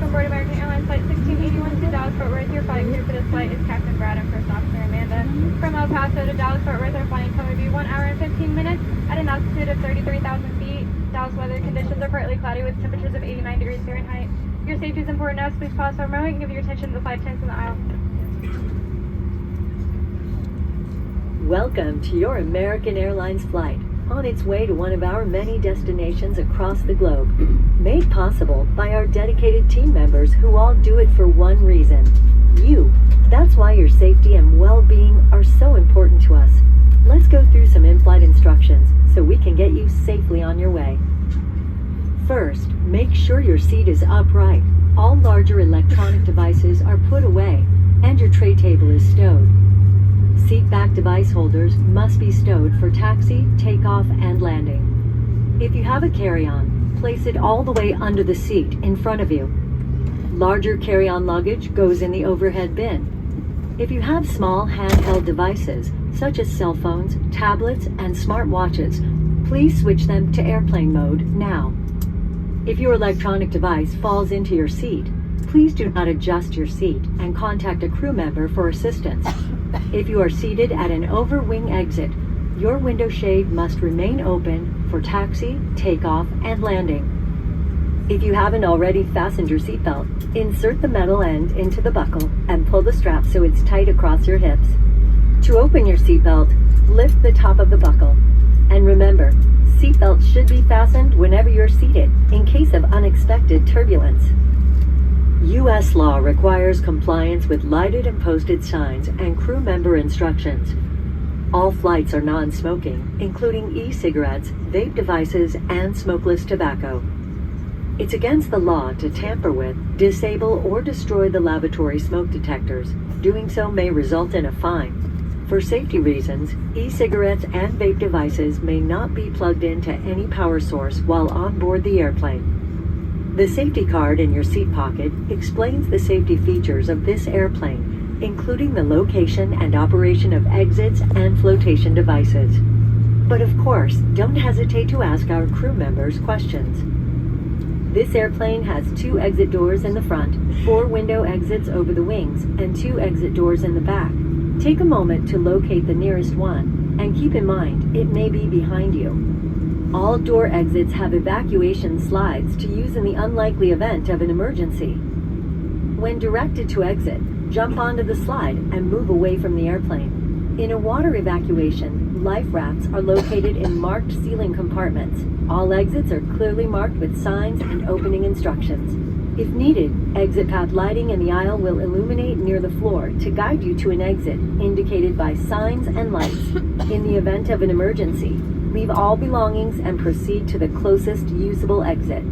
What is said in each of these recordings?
welcome aboard American Airlines Flight 1681 to Dallas Fort Worth. Your flight crew for this flight is Captain Brad and First Officer Amanda. From El Paso to Dallas Fort Worth, our flying time will be 1 hour and 15 minutes at an altitude of 33,000 feet. Dallas weather conditions are partly cloudy with temperatures of 89 degrees Fahrenheit. Your safety is important to us. Please pause for a moment and give your attention to the flight attendants in the aisle. Welcome to your American Airlines flight, on its way to one of our many destinations across the globe, made possible by our dedicated team members who all do it for one reason: you. That's why your safety and well-being are so important to us. Let's go through some in-flight instructions so we can get you safely on your way. First, make sure your seat is upright, all larger electronic devices are put away, and your tray table is stowed. Seat back device holders must be stowed for taxi, takeoff, and landing. If you have a carry-on, place it all the way under the seat in front of you. Larger carry-on luggage goes in the overhead bin. If you have small handheld devices, such as cell phones, tablets, and smartwatches, please switch them to airplane mode now. If your electronic device falls into your seat, please do not adjust your seat and contact a crew member for assistance. If you are seated at an over-wing exit, your window shade must remain open for taxi, takeoff, and landing. If you haven't already fastened your seatbelt, insert the metal end into the buckle and pull the strap so it's tight across your hips. To open your seatbelt, lift the top of the buckle. And remember, seatbelts should be fastened whenever you're seated in case of unexpected turbulence. U.S. law requires compliance with lighted and posted signs and crew member instructions. All flights are non-smoking, including e-cigarettes, vape devices, and smokeless tobacco. It's against the law to tamper with, disable, or destroy the lavatory smoke detectors. Doing so may result in a fine. For safety reasons, e-cigarettes and vape devices may not be plugged into any power source while on board the airplane. The safety card in your seat pocket explains the safety features of this airplane, including the location and operation of exits and flotation devices. But of course, don't hesitate to ask our crew members questions. This airplane has 2 exit doors in the front, 4 window exits over the wings, and 2 exit doors in the back. Take a moment to locate the nearest one, and keep in mind, it may be behind you. All door exits have evacuation slides to use in the unlikely event of an emergency. When directed to exit, jump onto the slide and move away from the airplane. In a water evacuation, life rafts are located in marked ceiling compartments. All exits are clearly marked with signs and opening instructions. If needed, exit path lighting in the aisle will illuminate near the floor to guide you to an exit indicated by signs and lights. In the event of an emergency, leave all belongings and proceed to the closest usable exit.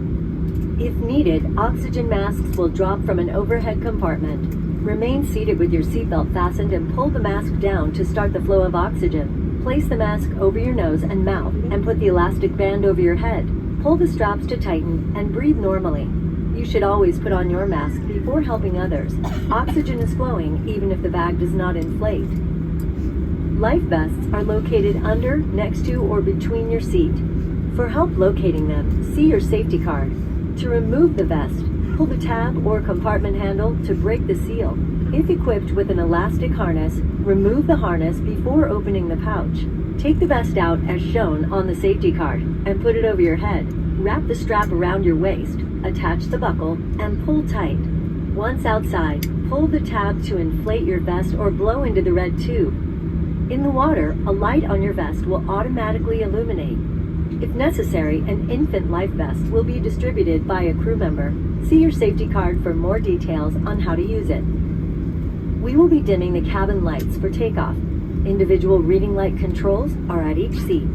If needed, oxygen masks will drop from an overhead compartment. Remain seated with your seatbelt fastened and pull the mask down to start the flow of oxygen. Place the mask over your nose and mouth and put the elastic band over your head. Pull the straps to tighten and breathe normally. You should always put on your mask before helping others. Oxygen is flowing even if the bag does not inflate. Life vests are located under, next to, or between your seat. For help locating them, see your safety card. To remove the vest, pull the tab or compartment handle to break the seal. If equipped with an elastic harness, remove the harness before opening the pouch. Take the vest out as shown on the safety card and put it over your head. Wrap the strap around your waist, attach the buckle, and pull tight. Once outside, pull the tab to inflate your vest or blow into the red tube. In the water, a light on your vest will automatically illuminate. If necessary, an infant life vest will be distributed by a crew member. See your safety card for more details on how to use it. We will be dimming the cabin lights for takeoff. Individual reading light controls are at each seat.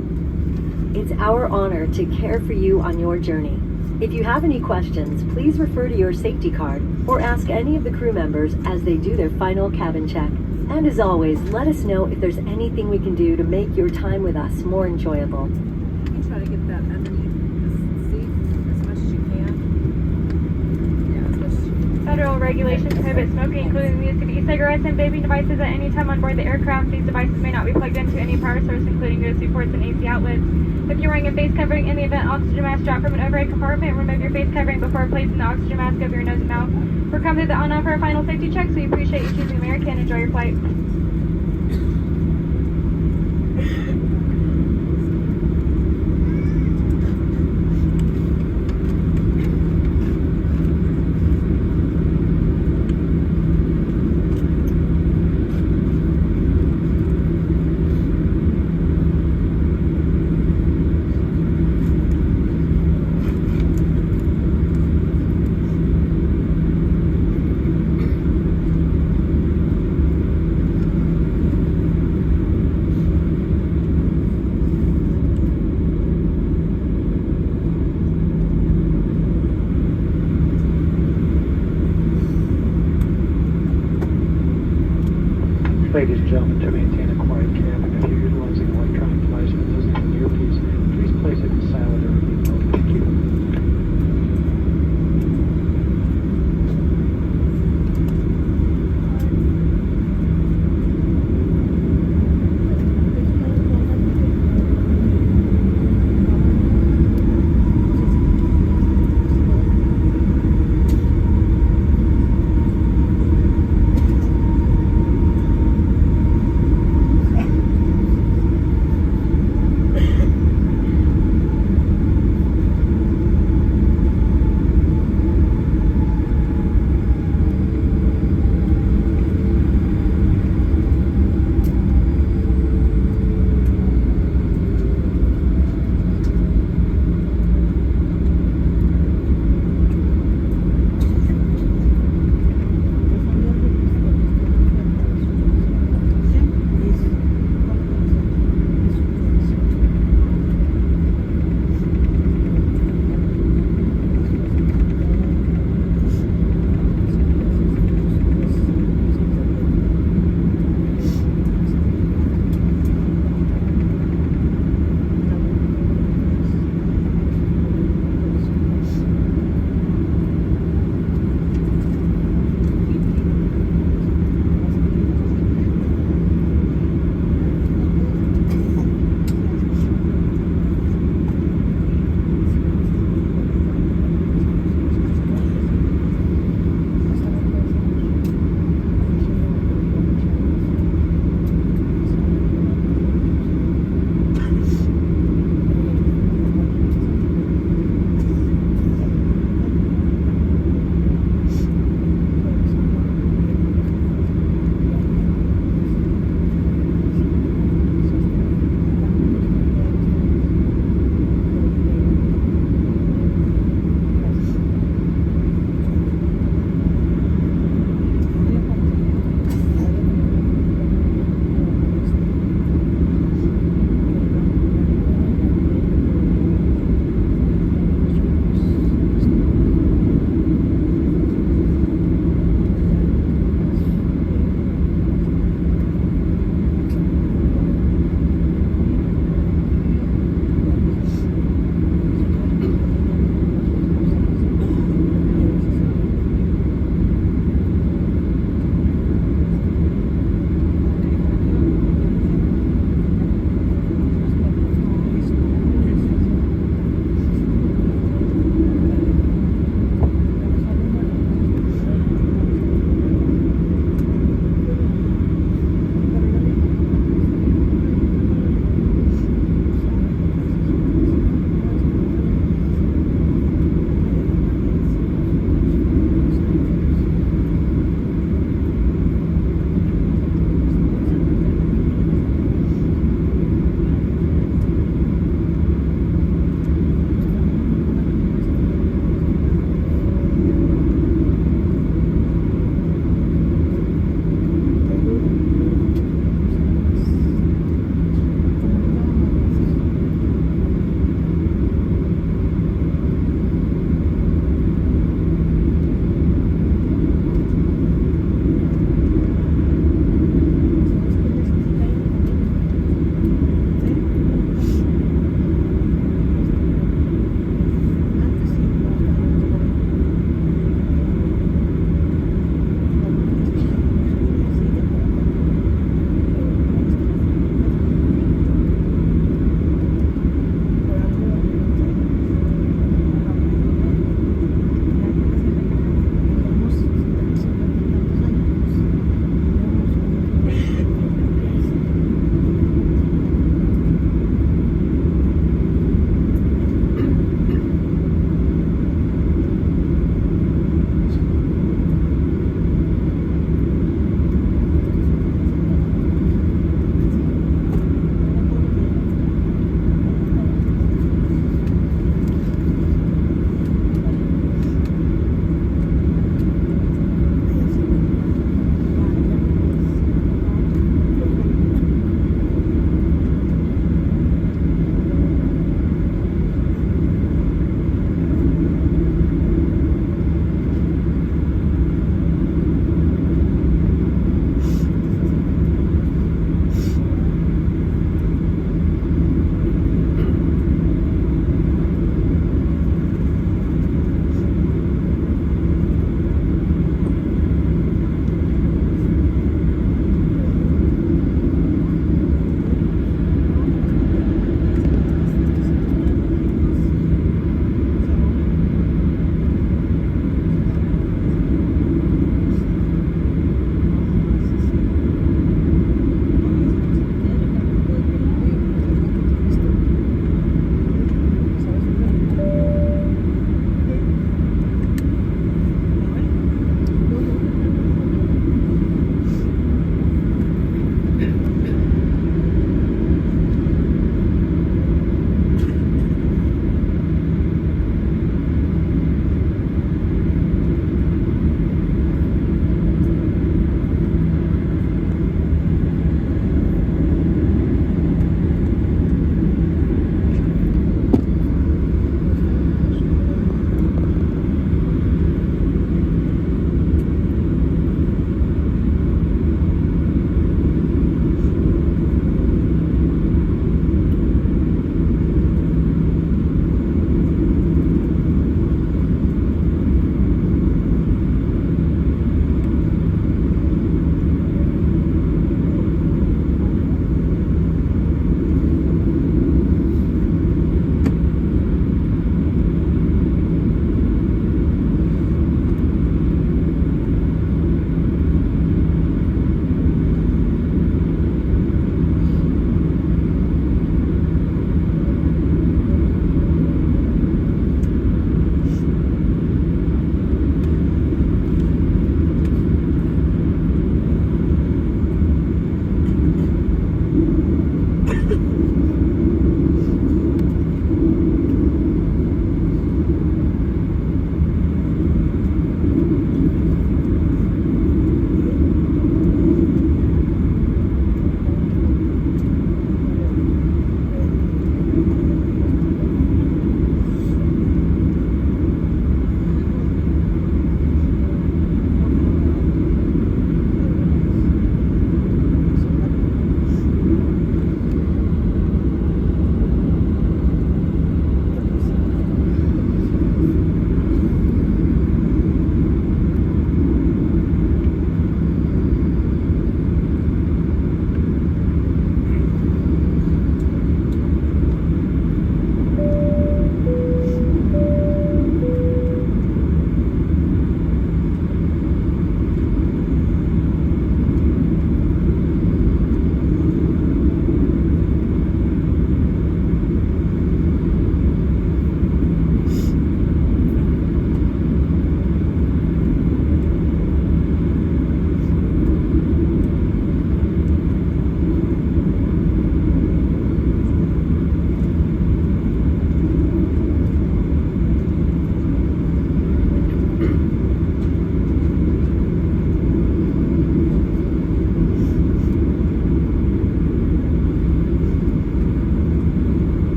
It's our honor to care for you on your journey. If you have any questions, please refer to your safety card or ask any of the crew members as they do their final cabin check. And as always, let us know if there's anything we can do to make your time with us more enjoyable. You can try to get that underneath the seat as much as you can. Yeah, as much as you can. Federal regulations prohibit smoking, including the use of e-cigarettes and vaping devices at any time on board the aircraft. These devices may not be plugged into any power source, including USB ports and AC outlets. If you're wearing a face covering in the event oxygen mask drop from an overhead compartment, remove your face covering before placing the oxygen mask over your nose and mouth. We're coming on for a final safety check, so we appreciate you choosing American. Enjoy your flight. Ladies and gentlemen, to maintain a quiet cabin, if you're utilizing an electronic device that doesn't have an earpiece, please place it in silent or mute mode. Thank you.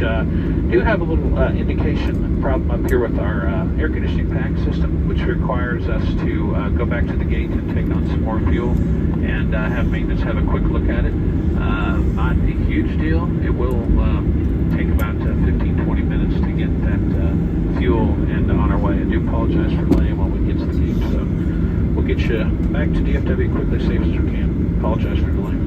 do have a little indication problem up here with our air conditioning pack system, which requires us to go back to the gate and take on some more fuel and have maintenance have a quick look at it. Not a huge deal. It will take about 15-20 minutes to get that fuel and on our way. I do apologize for delaying while we get to the gate, so we'll get you back to DFW quickly, safe as we can. Apologize for delaying.